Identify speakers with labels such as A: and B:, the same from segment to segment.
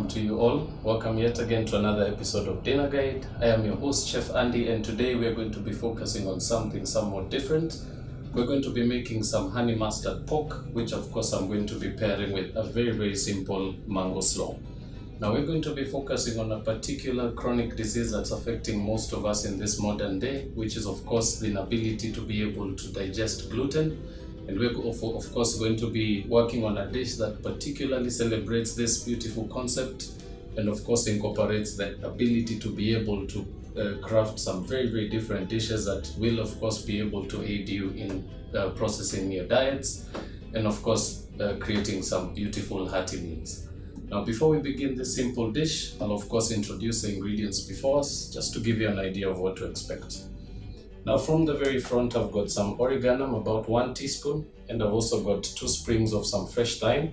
A: welcome to you all. Welcome yet again to another episode of Dinner Guide. I am your host, Chef Andy, and today we are going to be focusing on something somewhat different. We're going to be making some honey mustard pork, which of course I'm going to be pairing with a very simple mango slaw. Now we're going to be focusing on a particular chronic disease that's affecting most of us in this modern day, which is of course the inability to be able to digest gluten. And we're of course going to be working on a dish that particularly celebrates this beautiful concept and of course incorporates the ability to be able to craft some very different dishes that will of course be able to aid you in processing your diets and of course creating some beautiful hearty meals. Now before we begin this simple dish, I'll of course introduce the ingredients before us just to give you an idea of what to expect. Now from the very front, I've got some oregano, about 1 teaspoon, and I've also got 2 sprigs of some fresh thyme.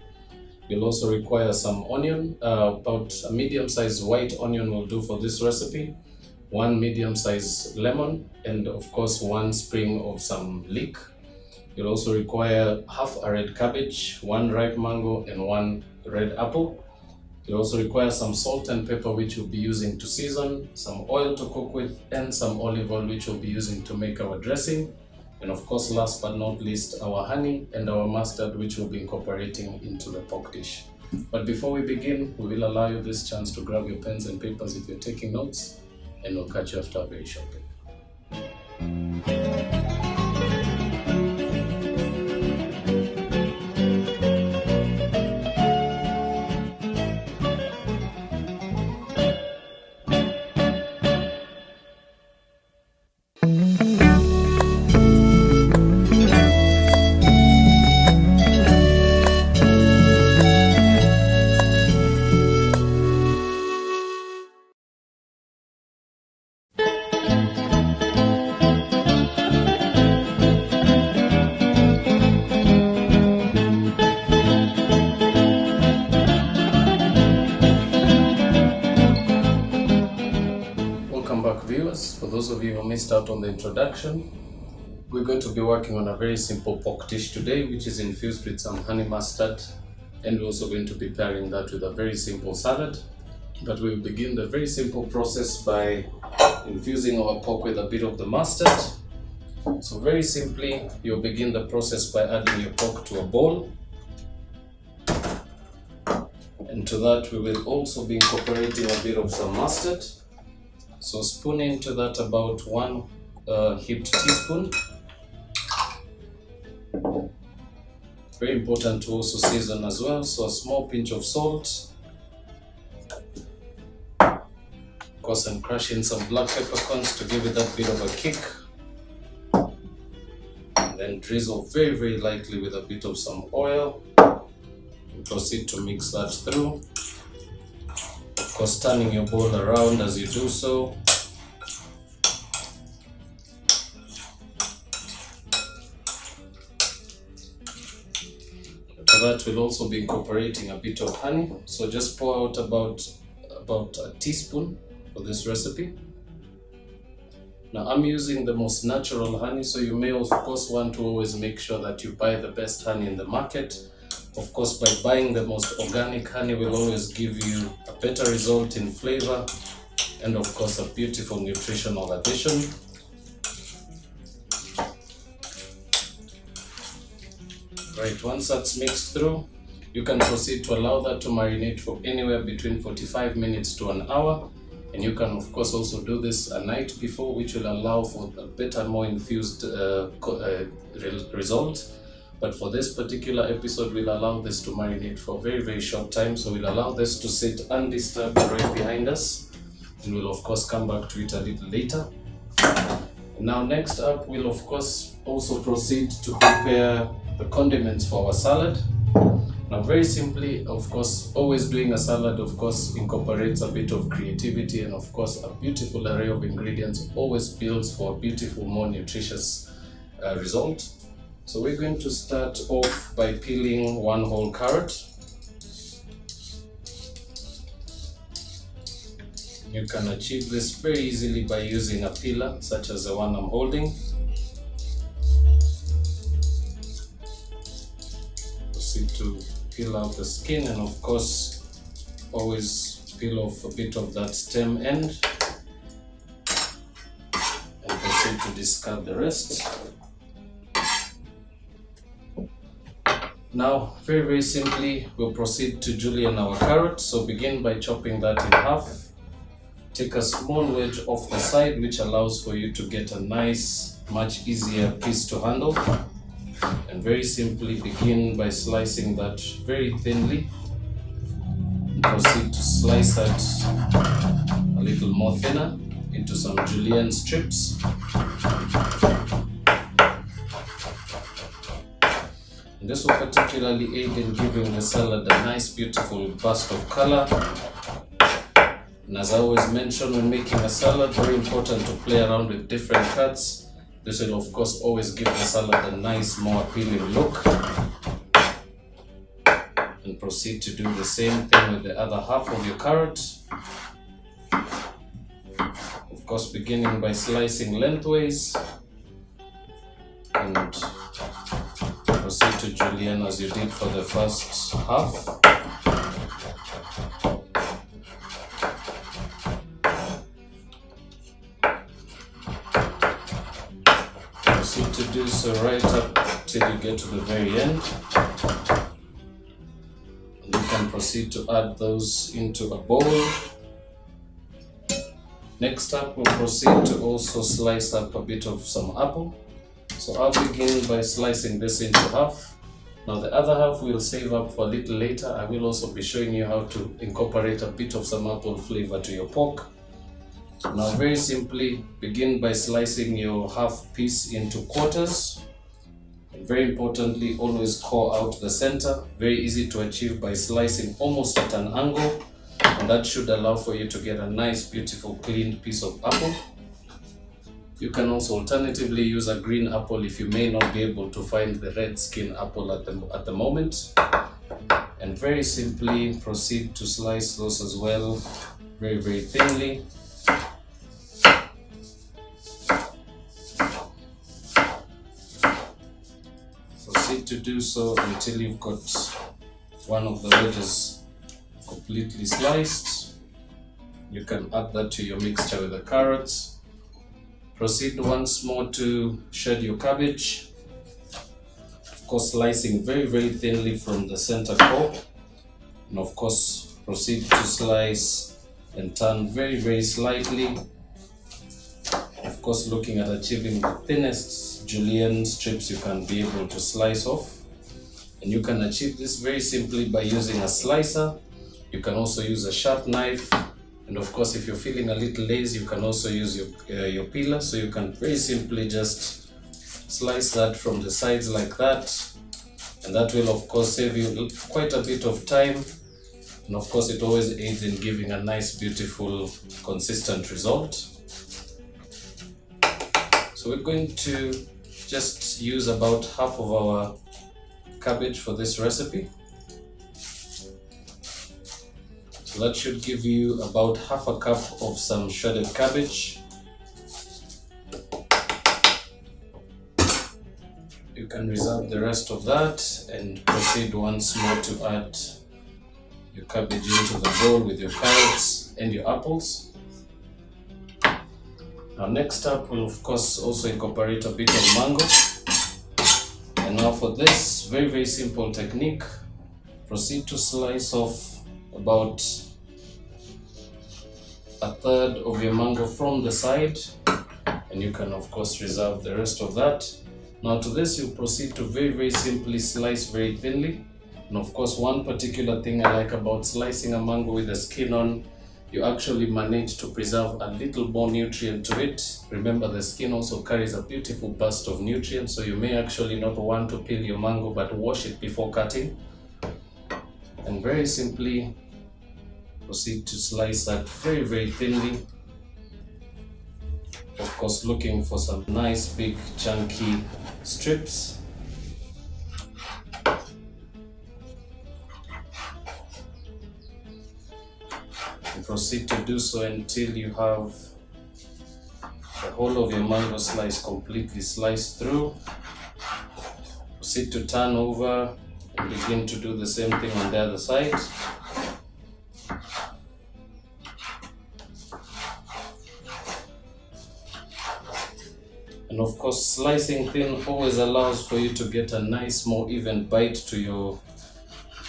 A: You'll also require some onion, about a medium-sized white onion will do for this recipe, 1 medium-sized lemon, and of course 1 sprig of some leek. You'll also require half a red cabbage, 1 ripe mango, and 1 red apple. You also require some salt and pepper, which we'll be using to season, some oil to cook with, and some olive oil, which we'll be using to make our dressing. And of course, last but not least, our honey and our mustard, which we'll be incorporating into the pork dish. But before we begin, we will allow you this chance to grab your pens and papers if you're taking notes, and we'll catch you after a very short break. Viewers, for those of you who missed out on the introduction, we're going to be working on a very simple pork dish today, which is infused with some honey mustard, and we're also going to be pairing that with a very simple salad. But we'll begin the very simple process by infusing our pork with a bit of the mustard. So very simply, you'll begin the process by adding your pork to a bowl, and to that we will also be incorporating a bit of some mustard. So spoon into that about 1 heaped teaspoon. Very important to also season as well, so a small pinch of salt. Of course, and crush in some black peppercorns to give it that bit of a kick. And then drizzle very lightly with a bit of some oil. And proceed to mix that through. Of course, turning your bowl around as you do so. After that, we'll also be incorporating a bit of honey. So just pour out about a teaspoon for this recipe. Now I'm using the most natural honey, so you may of course want to always make sure that you buy the best honey in the market. Of course, by buying the most organic honey will always give you a better result in flavor and of course a beautiful nutritional addition. Right, once that's mixed through, you can proceed to allow that to marinate for anywhere between 45 minutes to an hour. And you can of course also do this a night before, which will allow for a better, more infused result. But for this particular episode, we'll allow this to marinate for a very short time. So we'll allow this to sit undisturbed right behind us. And we'll of course come back to it a little later. Now next up, we'll of course also proceed to prepare the condiments for our salad. Now very simply, of course, always doing a salad of course incorporates a bit of creativity, and of course a beautiful array of ingredients always builds for a beautiful, more nutritious result. So we're going to start off by peeling 1 whole carrot. You can achieve this very easily by using a peeler such as the one I'm holding. Proceed to peel out the skin, and of course always peel off a bit of that stem end and proceed to discard the rest. Now, very simply, we'll proceed to julienne our carrot. So begin by chopping that in half. Take a small wedge off the side, which allows for you to get a nice, much easier piece to handle. And very simply begin by slicing that very thinly. And proceed to slice that a little more thinner into some julienne strips. And this will particularly aid in giving the salad a nice, beautiful burst of color. And as I always mention when making a salad, very important to play around with different cuts. This will of course always give the salad a nice, more appealing look. And proceed to do the same thing with the other half of your carrot. Of course, beginning by slicing lengthways and proceed to julienne as you did for the first half. Proceed to do so right up till you get to the very end. And you can proceed to add those into a bowl. Next up, we'll proceed to also slice up a bit of some apple. So I'll begin by slicing this into half. Now the other half we'll save up for a little later. I will also be showing you how to incorporate a bit of some apple flavor to your pork. Now very simply, begin by slicing your half piece into quarters. And very importantly, always core out the center. Very easy to achieve by slicing almost at an angle. And that should allow for you to get a nice, beautiful, cleaned piece of apple. You can also alternatively use a green apple if you may not be able to find the red skin apple at the moment. And very simply proceed to slice those as well, very thinly. Proceed to do so until you've got one of the wedges completely sliced. You can add that to your mixture with the carrots. Proceed once more to shred your cabbage. Of course, slicing very thinly from the center core. And of course, proceed to slice and turn very slightly. Of course, looking at achieving the thinnest julienne strips you can be able to slice off. And you can achieve this very simply by using a slicer. You can also use a sharp knife. And of course, if you're feeling a little lazy, you can also use your peeler. So you can very simply just slice that from the sides like that. And that will of course save you quite a bit of time. And of course, it always aids in giving a nice, beautiful, consistent result. So we're going to just use about half of our cabbage for this recipe. So that should give you about half a cup of some shredded cabbage. You can reserve the rest of that and proceed once more to add your cabbage into the bowl with your carrots and your apples. Now next up, we'll of course also incorporate a bit of mango. And now for this very simple technique, proceed to slice off about a third of your mango from the side, and you can of course reserve the rest of that. Now to this, you proceed to very simply slice very thinly. And of course, one particular thing I like about slicing a mango with the skin on, you actually manage to preserve a little more nutrient to it. Remember, the skin also carries a beautiful burst of nutrients, so you may actually not want to peel your mango but wash it before cutting. And very simply proceed to slice that very thinly. Of course, looking for some nice big chunky strips. And proceed to do so until you have the whole of your mango slice completely sliced through. Proceed to turn over and begin to do the same thing on the other side. of course, slicing thin always allows for you to get a nice, more even bite to your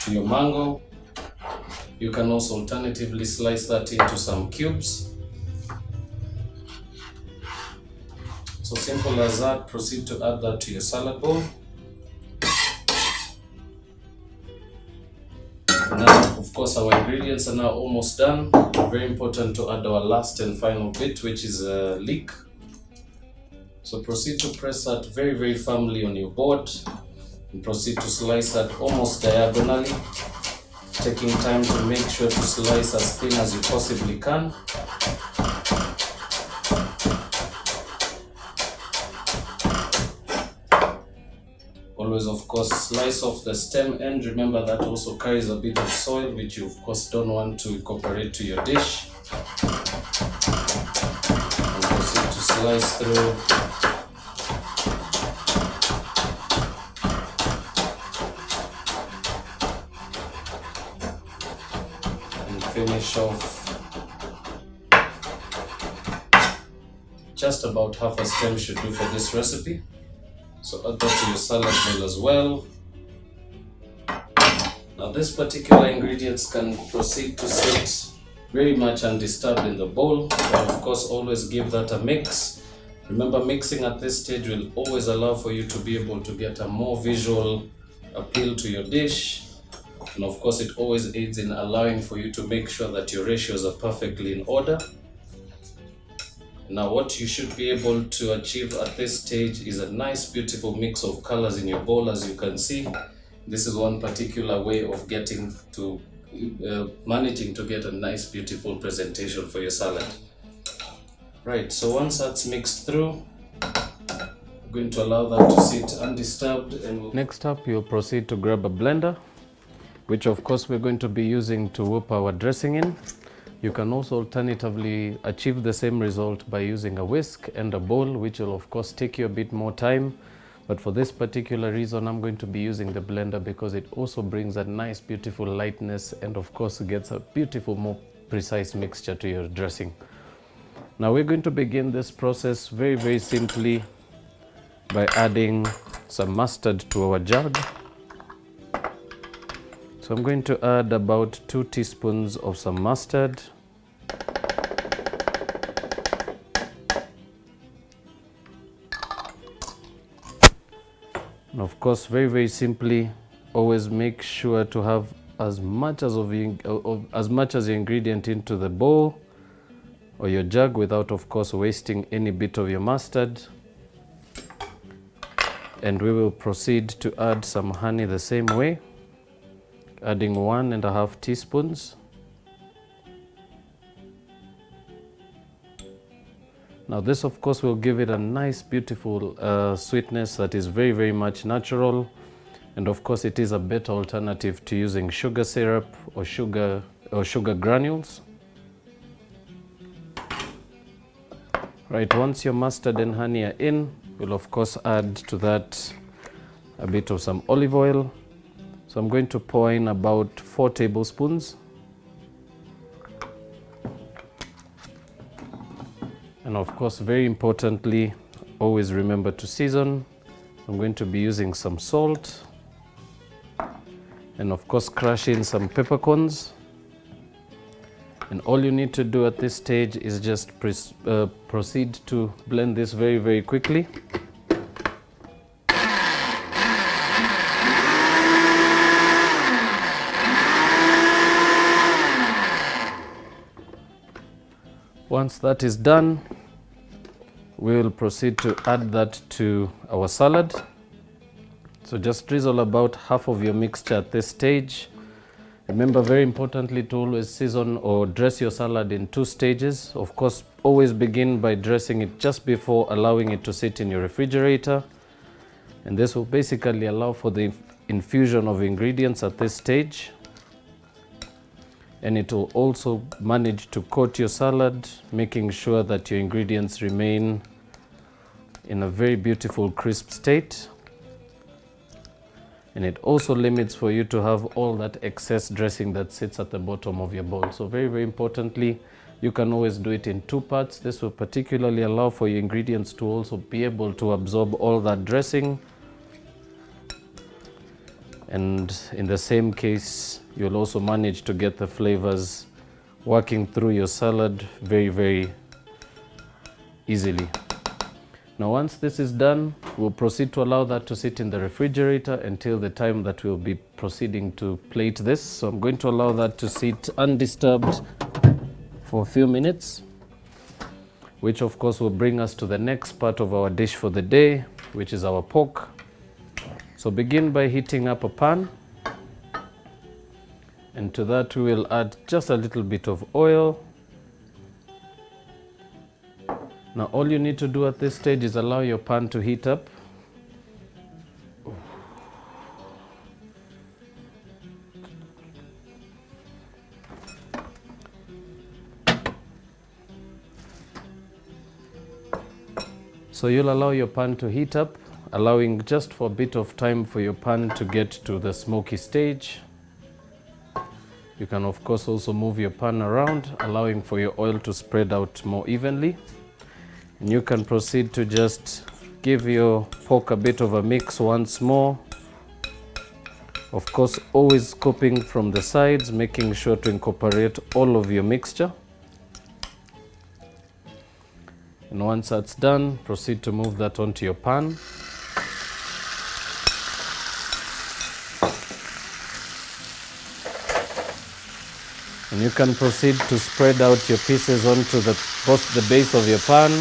A: mango. You can also alternatively slice that into some cubes. So simple as that. Proceed to add that to your salad bowl. Now, of course, our ingredients are now almost done. Very important to add our last and final bit, which is a leek. So proceed to press that very, very firmly on your board and proceed to slice that almost diagonally, taking time to make sure to slice as thin as you possibly can. Always, of course, slice off the stem end. Remember that also carries a bit of soil, which you, of course, don't want to incorporate to your dish. And proceed to slice through. And finish off. Just about half a stem should do for this recipe. So add that to your salad bowl as well. Now this particular ingredients can proceed to sit very much undisturbed in the bowl. But of course, always give that a mix. Remember, mixing at this stage will always allow for you to be able to get a more visual appeal to your dish. And of course, it always aids in allowing for you to make sure that your ratios are perfectly in order. Now what you should be able to achieve at this stage is a nice beautiful mix of colors in your bowl. As you can see, this is one particular way of getting to managing to get a nice beautiful presentation for your salad. Right, so once that's mixed through, I'm going to allow that to sit undisturbed. And next up, you'll proceed to grab a blender, which of course we're going to be using to whip our dressing in. You can also alternatively achieve the same result by using a whisk and a bowl, which will of course take you a bit more time. But for this particular reason, I'm going to be using the blender because it also brings a nice beautiful lightness and of course gets a beautiful, more precise mixture to your dressing. Now we're going to begin this process very, very simply by adding some mustard to our jug. So I'm going to add about 2 teaspoons of some mustard. And of course, very, very simply, always make sure to have as much as the ingredient into the bowl or your jug without, of course, wasting any bit of your mustard. And we will proceed to add some honey the same way, adding 1.5 teaspoons. Now this of course will give it a nice beautiful sweetness that is very, very much natural, and of course it is a better alternative to using sugar syrup or sugar granules. Right, once your mustard and honey are in, we'll of course add to that a bit of some olive oil. So I'm going to pour in about 4 tablespoons. And of course, very importantly, always remember to season. I'm going to be using some salt. And of course, crush in some peppercorns. And all you need to do at this stage is just proceed to blend this very, very quickly. Once that is done, we will proceed to add that to our salad. So just drizzle about half of your mixture at this stage. Remember, very importantly, to always season or dress your salad in 2 stages. Of course, always begin by dressing it just before allowing it to sit in your refrigerator. And this will basically allow for the infusion of ingredients at this stage. And it will also manage to coat your salad, making sure that your ingredients remain in a very beautiful crisp state. And it also limits for you to have all that excess dressing that sits at the bottom of your bowl. So very, very importantly, You can always do it in 2 parts. This will particularly allow for your ingredients to also be able to absorb all that dressing. And in the same case, you'll also manage to get the flavors working through your salad very, very easily. Now, once this is done, we'll proceed to allow that to sit in the refrigerator until the time that we'll be proceeding to plate this. So I'm going to allow that to sit undisturbed for a few minutes, which of course will bring us to the next part of our dish for the day, which is our pork. So begin by heating up a pan, and to that we will add just a little bit of oil. Now all you need to do at this stage is allow your pan to heat up. So you'll allow your pan to heat up, allowing just for a bit of time for your pan to get to the smoky stage. You can of course also move your pan around, allowing for your oil to spread out more evenly. And you can proceed to just give your pork a bit of a mix once more. Of course, always scooping from the sides, making sure to incorporate all of your mixture. And once that's done, proceed to move that onto your pan. And you can proceed to spread out your pieces onto both the base of your pan.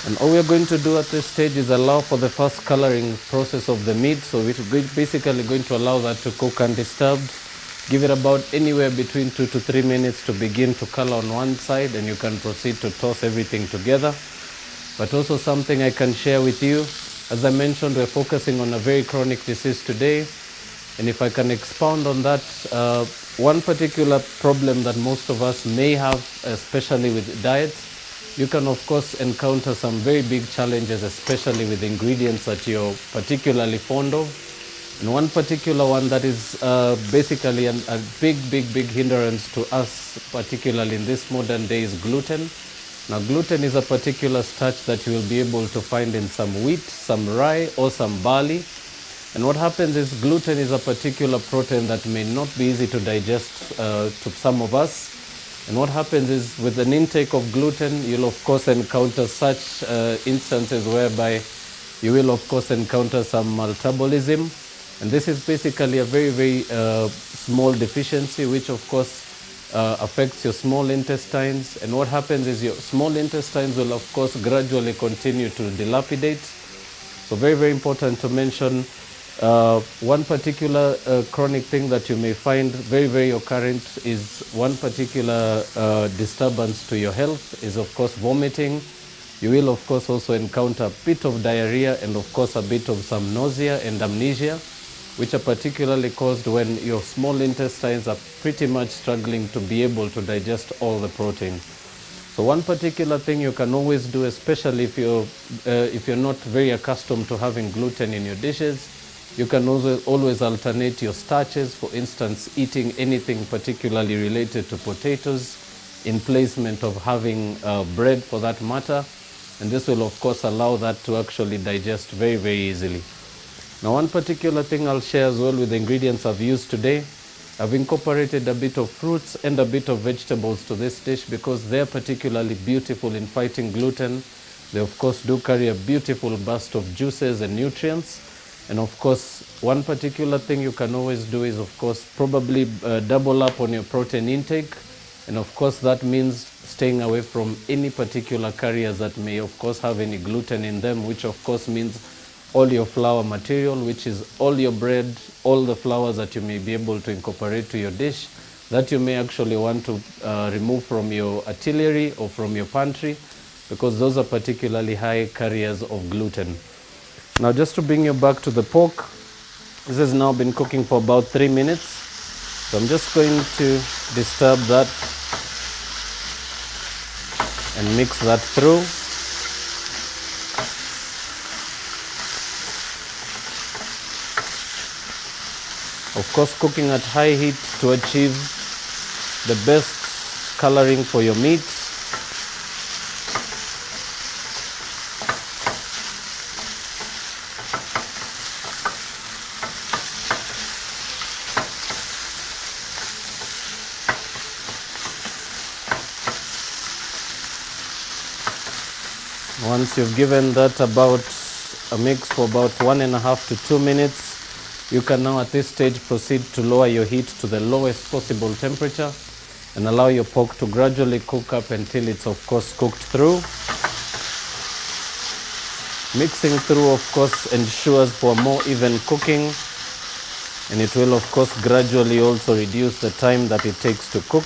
A: And all we're going to do at this stage is allow for the first coloring process of the meat. So we're basically going to allow that to cook undisturbed. Give it about anywhere between 2 to 3 minutes to begin to color on one side, and you can proceed to toss everything together. But also something I can share with you, as I mentioned, we're focusing on a very chronic disease today. And if I can expound on that, one particular problem that most of us may have, especially with diet, you can of course encounter some very big challenges, especially with ingredients that you're particularly fond of. And one particular one that is basically a big hindrance to us, particularly in this modern day, is gluten. Now, gluten is a particular starch that you will be able to find in some wheat, some rye, or some barley. And what happens is gluten is a particular protein that may not be easy to digest to some of us. And what happens is with an intake of gluten, you'll of course encounter such instances whereby you will of course encounter some maltabolism. And this is basically a very small deficiency, which of course affects your small intestines. And what happens is your small intestines will of course gradually continue to dilapidate. So very important to mention. One particular chronic thing that you may find very occurrent is one particular disturbance to your health is of course vomiting. You will of course also encounter a bit of diarrhea and of course a bit of some nausea and amnesia, which are particularly caused when your small intestines are pretty much struggling to be able to digest all the protein. So one particular thing you can always do, especially if you're not very accustomed to having gluten in your dishes, you can also always alternate your starches. For instance, eating anything particularly related to potatoes in placement of having bread for that matter. And this will of course allow that to actually digest very easily. Now, one particular thing I'll share as well with the ingredients I've used today, I've incorporated a bit of fruits and a bit of vegetables to this dish because they're particularly beautiful in fighting gluten. They of course do carry a beautiful burst of juices and nutrients. And of course, one particular thing you can always do is of course probably double up on your protein intake. And of course that means staying away from any particular carriers that may of course have any gluten in them, which of course means all your flour material, which is all your bread, all the flours that you may be able to incorporate to your dish, that you may actually want to remove from your artillery or from your pantry, because those are particularly high carriers of gluten. Now, just to bring you back to the pork, this has now been cooking for about 3 minutes. So I'm just going to disturb that and mix that through. Of course, cooking at high heat to achieve the best coloring for your meat. Once you've given that about a mix for about 1.5 to 2 minutes, you can now at this stage proceed to lower your heat to the lowest possible temperature and allow your pork to gradually cook up until it's of course cooked through. Mixing through of course ensures for more even cooking, and it will of course gradually also reduce the time that it takes to cook.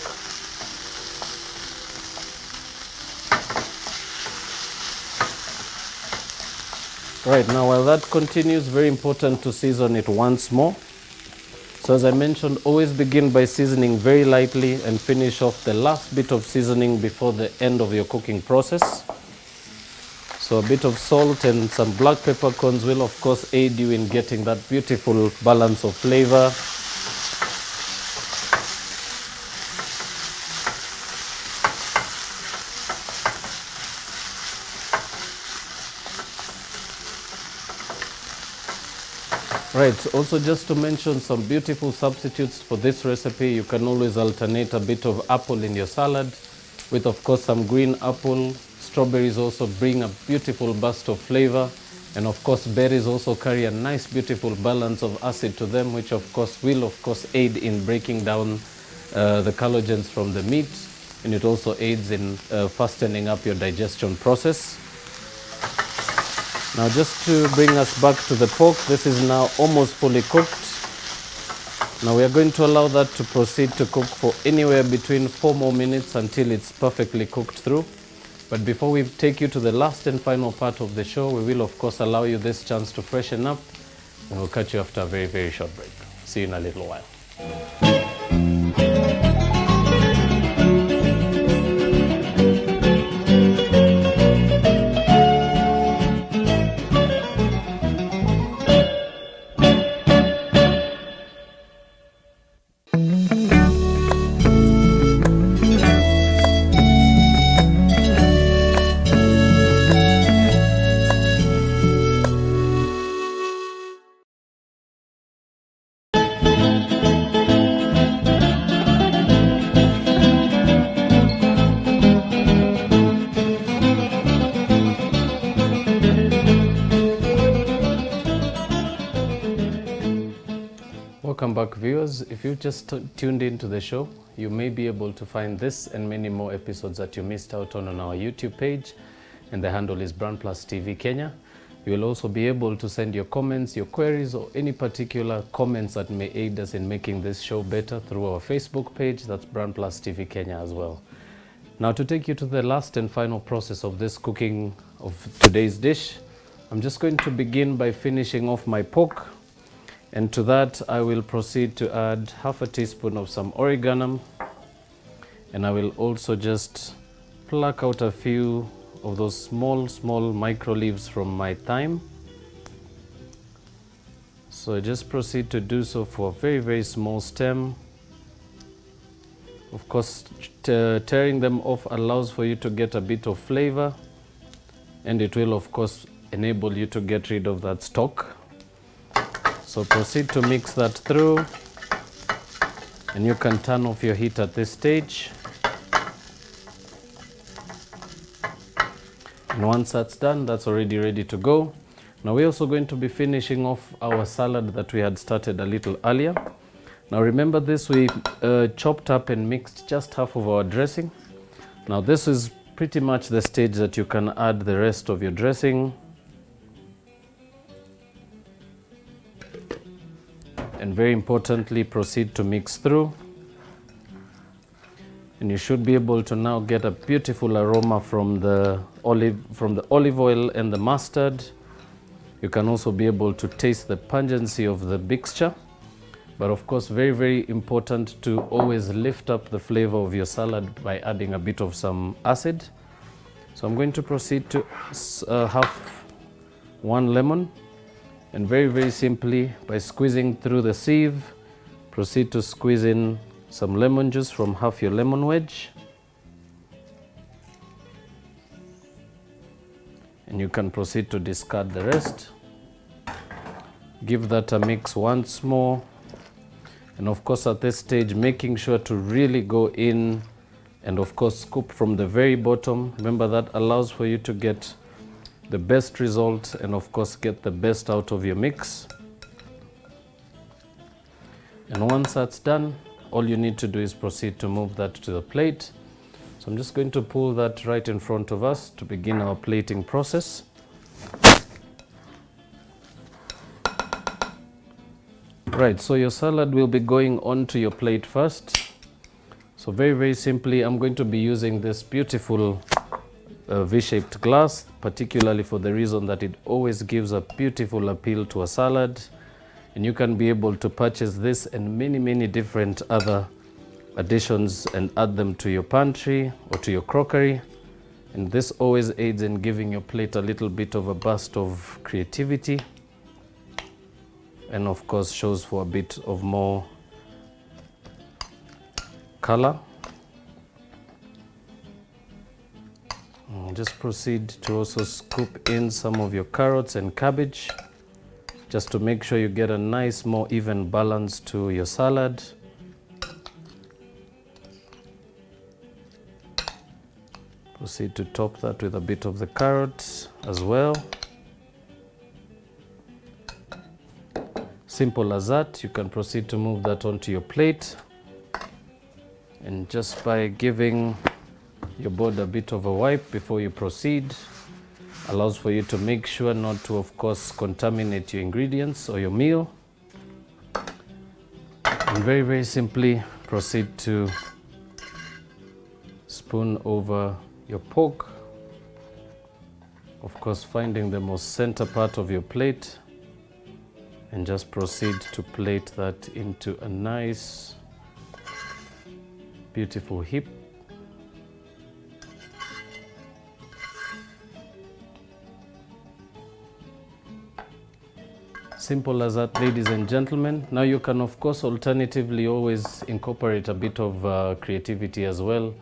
A: Right, now while that continues, very important to season it once more. So as I mentioned, always begin by seasoning very lightly and finish off the last bit of seasoning before the end of your cooking process. So a bit of salt and some black peppercorns will of course aid you in getting that beautiful balance of flavor. Right, also just to mention some beautiful substitutes for this recipe, you can always alternate a bit of apple in your salad with of course some green apple. Strawberries also bring a beautiful burst of flavor, and of course berries also carry a nice beautiful balance of acid to them, which of course will of course aid in breaking down the collagens from the meat, and it also aids in fastening up your digestion process. Now just to bring us back to the pork, this is now almost fully cooked. Now we are going to allow that to proceed to cook for anywhere between 4 more minutes until it's perfectly cooked through. But before we take you to the last and final part of the show, we will of course allow you this chance to freshen up, and we'll catch you after a very, very short break. See you in a little while. Welcome back, viewers. If you've just tuned into the show, you may be able to find this and many more episodes that you missed out on our YouTube page, and the handle is BrandPlus TV Kenya. You will also be able to send your comments, your queries, or any particular comments that may aid us in making this show better through our Facebook page, that's BrandPlus TV Kenya as well. Now to take you to the last and final process of this cooking of today's dish, I'm just going to begin by finishing off my pork. And to that, I will proceed to add half a teaspoon of some oregano, and I will also just pluck out a few of those small micro leaves from my thyme. So I just proceed to do so for a very, very small stem. Of course, tearing them off allows for you to get a bit of flavor, and it will of course enable you to get rid of that stalk. So proceed to mix that through, and you can turn off your heat at this stage. And once that's done, that's already ready to go. Now we're also going to be finishing off our salad that we had started a little earlier. Now remember this, we chopped up and mixed just half of our dressing. Now this is pretty much the stage that you can add the rest of your dressing. And very importantly, proceed to mix through. And you should be able to now get a beautiful aroma from the olive oil and the mustard. You can also be able to taste the pungency of the mixture. But of course, very, very important to always lift up the flavor of your salad by adding a bit of some acid. So I'm going to proceed to half 1 lemon. And very, very simply, by squeezing through the sieve, Proceed to squeeze in some lemon juice from half your lemon wedge. And you can proceed to discard the rest. Give that a mix once more. And of course at this stage, making sure to really go in and of course scoop from the very bottom. Remember, that allows for you to get the best result and of course get the best out of your mix. And once that's done, all you need to do is proceed to move that to the plate. So I'm just going to pull that right in front of us to begin our plating process. Right, so your salad will be going onto your plate first. So very simply, I'm going to be using this beautiful V-shaped glass, particularly for the reason that it always gives a beautiful appeal to a salad. And you can be able to purchase this and many different other additions and add them to your pantry or to your crockery. And this always aids in giving your plate a little bit of a burst of creativity, and of course shows for a bit of more color. Just proceed to also scoop in some of your carrots and cabbage, just to make sure you get a nice, more even balance to your salad. Proceed to top that with a bit of the carrots as well. Simple as that. You can proceed to move that onto your plate. And just by giving your board a bit of a wipe before you proceed, allows for you to make sure not to, of course, contaminate your ingredients or your meal. And very simply proceed to spoon over your pork, of course finding the most center part of your plate, and just proceed to plate that into a nice beautiful heap. Simple as that, ladies and gentlemen. Now you can of course alternatively always incorporate a bit of creativity as well,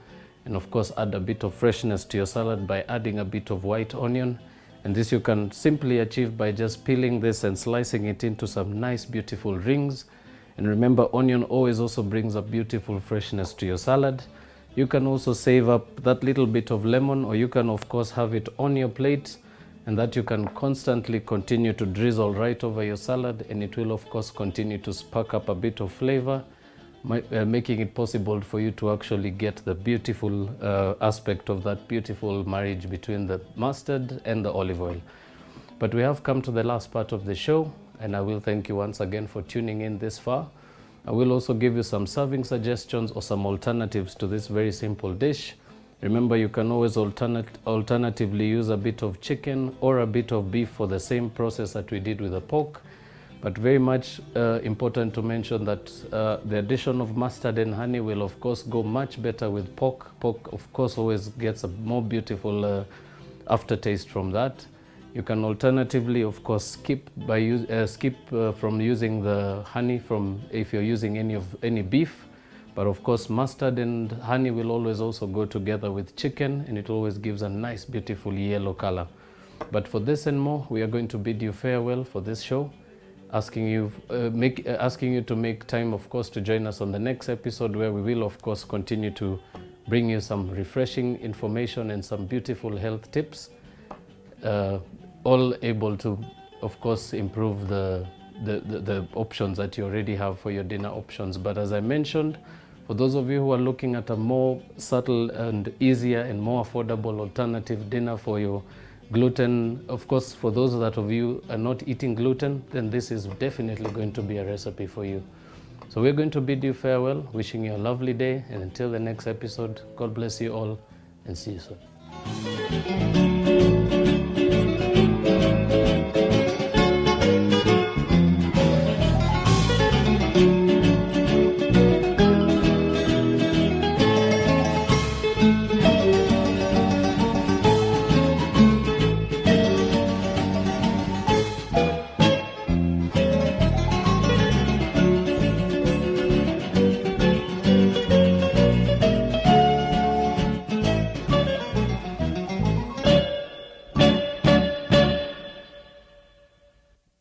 A: and of course add a bit of freshness to your salad by adding a bit of white onion. And this you can simply achieve by just peeling this and slicing it into some nice beautiful rings. And remember, onion always also brings a beautiful freshness to your salad. You can also save up that little bit of lemon, or you can of course have it on your plate, and that you can constantly continue to drizzle right over your salad, and it will of course continue to spark up a bit of flavor, making it possible for you to actually get the beautiful aspect of that beautiful marriage between the mustard and the olive oil. But we have come to the last part of the show, and I will thank you once again for tuning in this far. I will also give you some serving suggestions or some alternatives to this very simple dish. Remember, you can always alternatively use a bit of chicken or a bit of beef for the same process that we did with the pork. But very much important to mention that the addition of mustard and honey will of course go much better with pork. Pork of course always gets a more beautiful aftertaste from that. You can alternatively of course skip from using the honey if you're using any beef. But of course mustard and honey will always also go together with chicken, and it always gives a nice beautiful yellow color. But for this and more, we are going to bid you farewell for this show, asking you to make time of course to join us on the next episode, where we will of course continue to bring you some refreshing information and some beautiful health tips, all able to of course improve the options that you already have for your dinner options. But as I mentioned, for those of you who are looking at a more subtle and easier and more affordable alternative dinner for your gluten, of course for those of you are not eating gluten, then this is definitely going to be a recipe for you. So we're going to bid you farewell, wishing you a lovely day, and until the next episode, God bless you all and see you soon.